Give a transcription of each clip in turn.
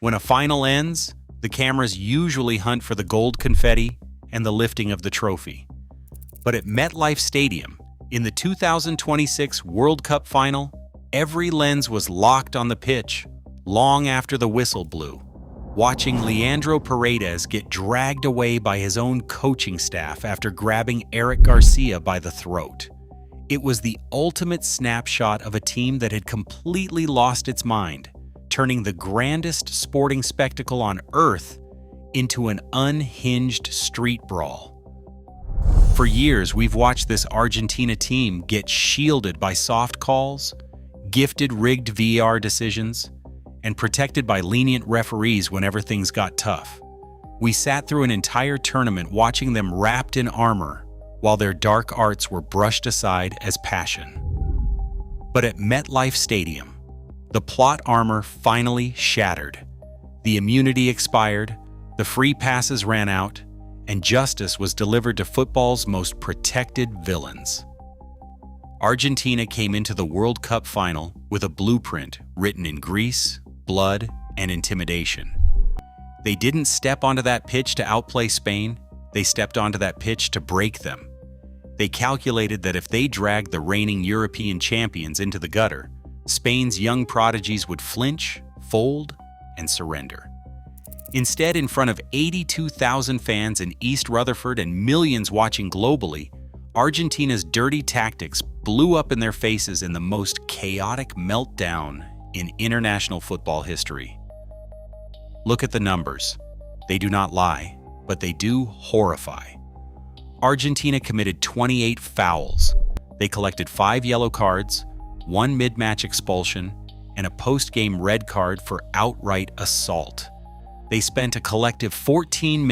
When a final ends, the cameras usually hunt for the gold confetti and the lifting of the trophy. But at MetLife Stadium, in the 2026 World Cup final, every lens was locked on the pitch long after the whistle blew, watching Leandro Paredes get dragged away by his own coaching staff after grabbing Eric Garcia by the throat. It was the ultimate snapshot of a team that had completely lost its mind, turning the grandest sporting spectacle on earth into an unhinged street brawl. For years, we've watched this Argentina team get shielded by soft calls, gifted rigged VAR decisions, and protected by lenient referees whenever things got tough. We sat through an entire tournament watching them wrapped in armor, while their dark arts were brushed aside as passion. But at MetLife Stadium, the plot armor finally shattered. The immunity expired, the free passes ran out, and justice was delivered to football's most protected villains. Argentina came into the World Cup final with a blueprint written in grease, blood, and intimidation. They didn't step onto that pitch to outplay Spain, they stepped onto that pitch to break them. They calculated that if they dragged the reigning European champions into the gutter, Spain's young prodigies would flinch, fold, and surrender. Instead, in front of 82,000 fans in East Rutherford and millions watching globally, Argentina's dirty tactics blew up in their faces in the most chaotic meltdown in international football history. Look at the numbers. They do not lie, but they do horrify. Argentina committed 28 fouls. They collected 5 yellow cards, 1 mid-match expulsion, and a post-game red card for outright assault. They spent a collective 14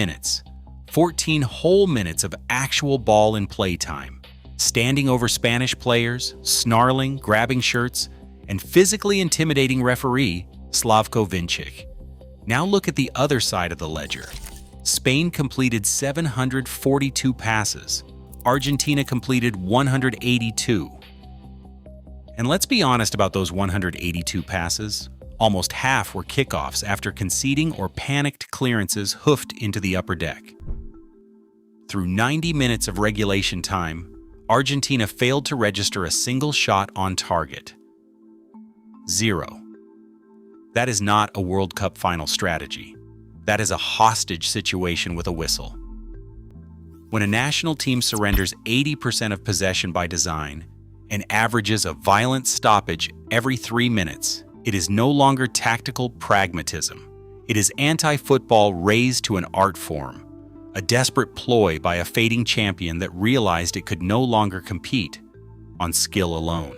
whole minutes of actual ball and play time, standing over Spanish players, snarling, grabbing shirts, and physically intimidating referee Slavko Vincic. Now look at the other side of the ledger. Spain completed 742 passes. Argentina completed 182. And let's be honest about those 182 passes. Almost half were kickoffs after conceding or panicked clearances hoofed into the upper deck. Through 90 minutes of regulation time, Argentina failed to register a single shot on target. 0. That is not a World Cup final strategy. That is a hostage situation with a whistle. When a national team surrenders 80% of possession by design and averages a violent stoppage every 3 minutes, it is no longer tactical pragmatism. It is anti-football raised to an art form, a desperate ploy by a fading champion that realized it could no longer compete on skill alone.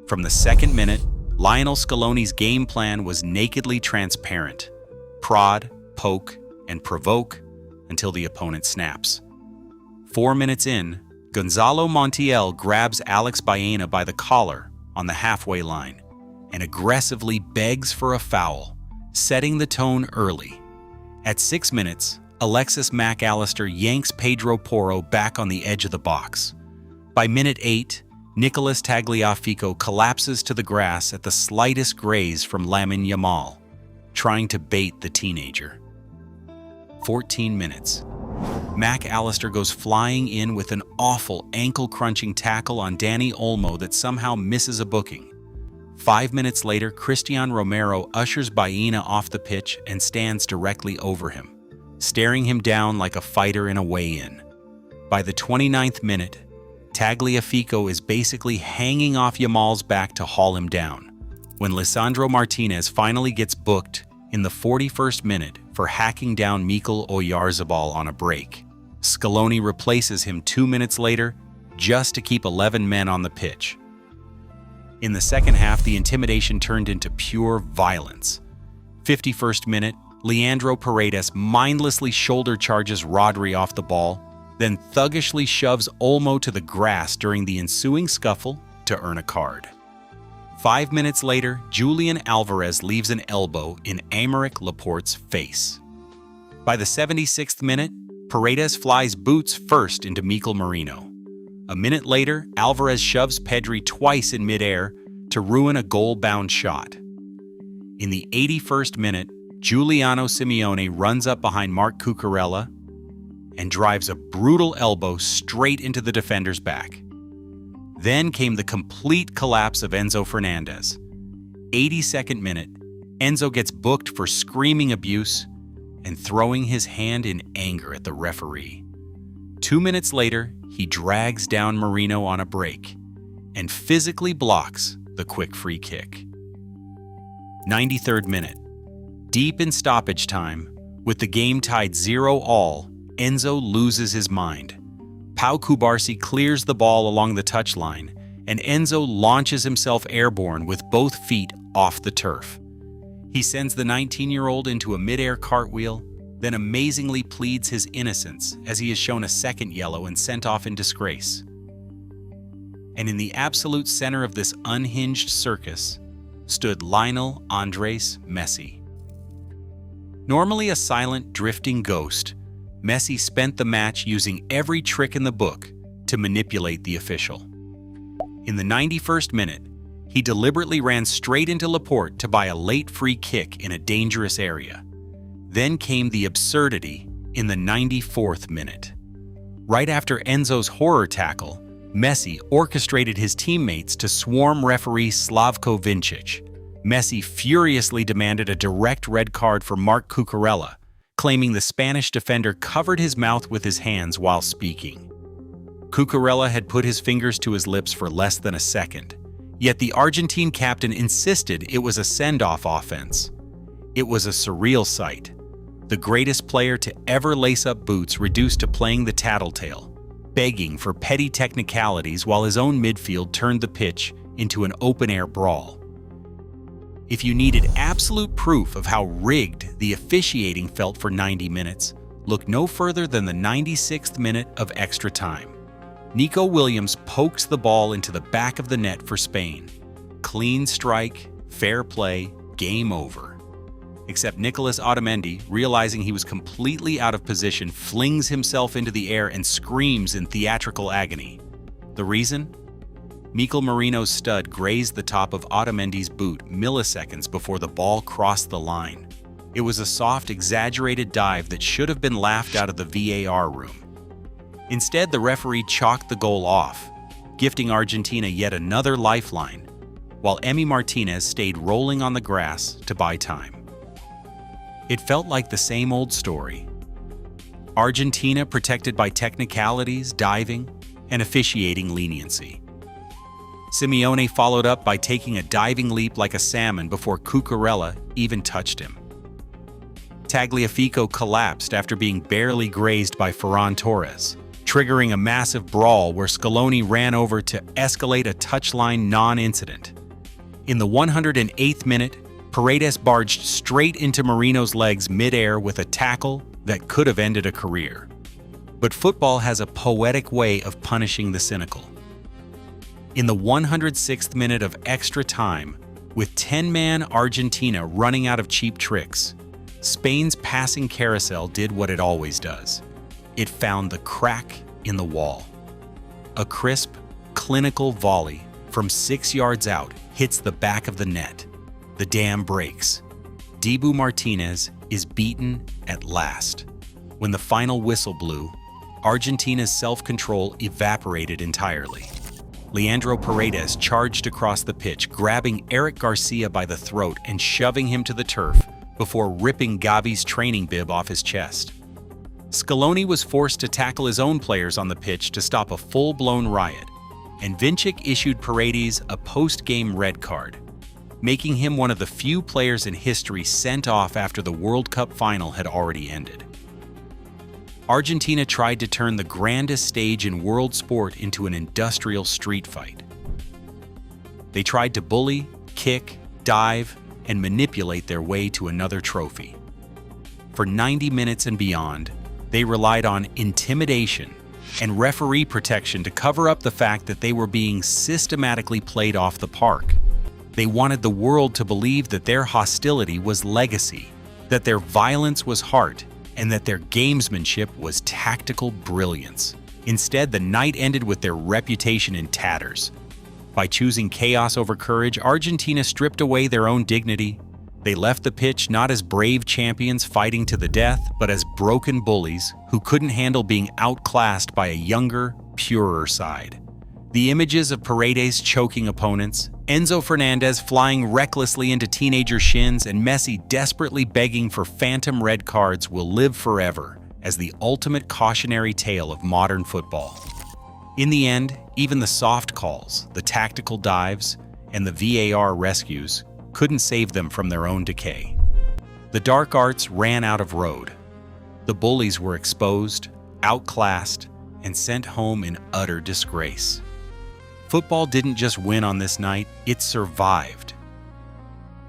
From the second minute, Lionel Scaloni's game plan was nakedly transparent. Prod, poke, and provoke until the opponent snaps. 4 minutes in, Gonzalo Montiel grabs Alex Baena by the collar on the halfway line and aggressively begs for a foul, setting the tone early. At 6 minutes, Alexis Mac Allister yanks Pedro Porro back on the edge of the box. By minute 8, Nicolas Tagliafico collapses to the grass at the slightest graze from Lamine Yamal, trying to bait the teenager. 14 minutes. Mac Allister goes flying in with an awful ankle-crunching tackle on Dani Olmo that somehow misses a booking. 5 minutes later, Cristian Romero ushers Baena off the pitch and stands directly over him, staring him down like a fighter in a weigh-in. By the 29th minute, Tagliafico is basically hanging off Yamal's back to haul him down, when Lautaro Martínez finally gets booked in the 41st minute for hacking down Mikel Oyarzabal on a break. Scaloni replaces him 2 minutes later just to keep 11 men on the pitch. In the second half, the intimidation turned into pure violence. 51st minute, Leandro Paredes mindlessly shoulder charges Rodri off the ball, then thuggishly shoves Olmo to the grass during the ensuing scuffle to earn a card. 5 minutes later, Julián Álvarez leaves an elbow in Aymeric Laporte's face. By the 76th minute, Paredes flies boots first into Mikel Merino. A minute later, Álvarez shoves Pedri twice in midair to ruin a goal-bound shot. In In the 81st minute, Giuliano Simeone runs up behind Marc Cucurella and drives a brutal elbow straight into the defender's back. Then came the complete collapse of Enzo Fernández. 82nd minute, Enzo gets booked for screaming abuse and throwing his hand in anger at the referee. 2 minutes later, he drags down Marino on a break and physically blocks the quick free kick. 93rd minute. Deep in stoppage time, with the game tied 0-all, Enzo loses his mind. Pau Cubarsí clears the ball along the touchline, and Enzo launches himself airborne with both feet off the turf. He sends the 19-year-old into a mid-air cartwheel, then amazingly pleads his innocence as he is shown a second yellow and sent off in disgrace. And in the absolute center of this unhinged circus stood Lionel Andres Messi. Normally a silent, drifting ghost, Messi spent the match using every trick in the book to manipulate the official. In the 91st minute, he deliberately ran straight into Laporte to buy a late free kick in a dangerous area. Then came the absurdity in the 94th minute. Right after Enzo's horror tackle, Messi orchestrated his teammates to swarm referee Slavko Vincic. Messi furiously demanded a direct red card for Marc Cucurella, claiming the Spanish defender covered his mouth with his hands while speaking. Cucurella had put his fingers to his lips for less than a second, yet the Argentine captain insisted it was a send-off offense. It was a surreal sight. The greatest player to ever lace up boots reduced to playing the tattletale, begging for petty technicalities while his own midfield turned the pitch into an open-air brawl. If you needed absolute proof of how rigged the officiating felt for 90 minutes, look no further than the 96th minute of extra time. Nico Williams pokes the ball into the back of the net for Spain. Clean strike, fair play, game over. Except Nicolas Otamendi, realizing he was completely out of position, flings himself into the air and screams in theatrical agony. The reason? Mikel Merino's stud grazed the top of Otamendi's boot milliseconds before the ball crossed the line. It was a soft, exaggerated dive that should have been laughed out of the VAR room. Instead, the referee chalked the goal off, gifting Argentina yet another lifeline, while Emi Martinez stayed rolling on the grass to buy time. It felt like the same old story. Argentina protected by technicalities, diving, and officiating leniency. Simeone followed up by taking a diving leap like a salmon before Cucurella even touched him. Tagliafico collapsed after being barely grazed by Ferran Torres, triggering a massive brawl where Scaloni ran over to escalate a touchline non-incident. In the 108th minute, Paredes barged straight into Marino's legs mid-air with a tackle that could have ended a career. But football has a poetic way of punishing the cynical. In the 106th minute of extra time, with 10-man Argentina running out of cheap tricks, Spain's passing carousel did what it always does. It found the crack in the wall. A crisp, clinical volley from 6 yards out hits the back of the net. The dam breaks. Dibu Martinez is beaten at last. When the final whistle blew, Argentina's self-control evaporated entirely. Leandro Paredes charged across the pitch, grabbing Eric Garcia by the throat and shoving him to the turf before ripping Gavi's training bib off his chest. Scaloni was forced to tackle his own players on the pitch to stop a full-blown riot, and Vincic issued Paredes a post-game red card, making him one of the few players in history sent off after the World Cup final had already ended. Argentina tried to turn the grandest stage in world sport into an industrial street fight. They tried to bully, kick, dive, and manipulate their way to another trophy. For 90 minutes and beyond, they relied on intimidation and referee protection to cover up the fact that they were being systematically played off the park. They wanted the world to believe that their hostility was legacy, that their violence was heart, and that their gamesmanship was tactical brilliance. Instead, the night ended with their reputation in tatters. By choosing chaos over courage, Argentina stripped away their own dignity, They left the pitch not as brave champions fighting to the death, but as broken bullies who couldn't handle being outclassed by a younger, purer side. The images of Paredes choking opponents, Enzo Fernández flying recklessly into teenager shins, and Messi desperately begging for phantom red cards will live forever as the ultimate cautionary tale of modern football. In the end, even the soft calls, the tactical dives, and the VAR rescues couldn't save them from their own decay. The dark arts ran out of road. The bullies were exposed, outclassed, and sent home in utter disgrace. Football didn't just win on this night, it survived.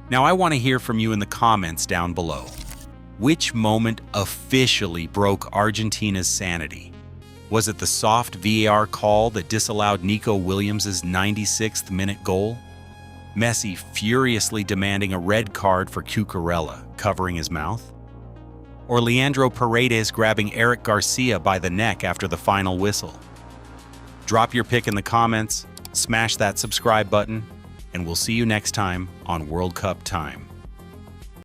Now I want to hear from you in the comments down below. Which moment officially broke Argentina's sanity? Was it the soft VAR call that disallowed Nico Williams' 96th minute goal? Messi furiously demanding a red card for Cucurella, covering his mouth? Or Leandro Paredes grabbing Eric Garcia by the neck after the final whistle? Drop your pick in the comments, smash that subscribe button, and we'll see you next time on World Cup Time.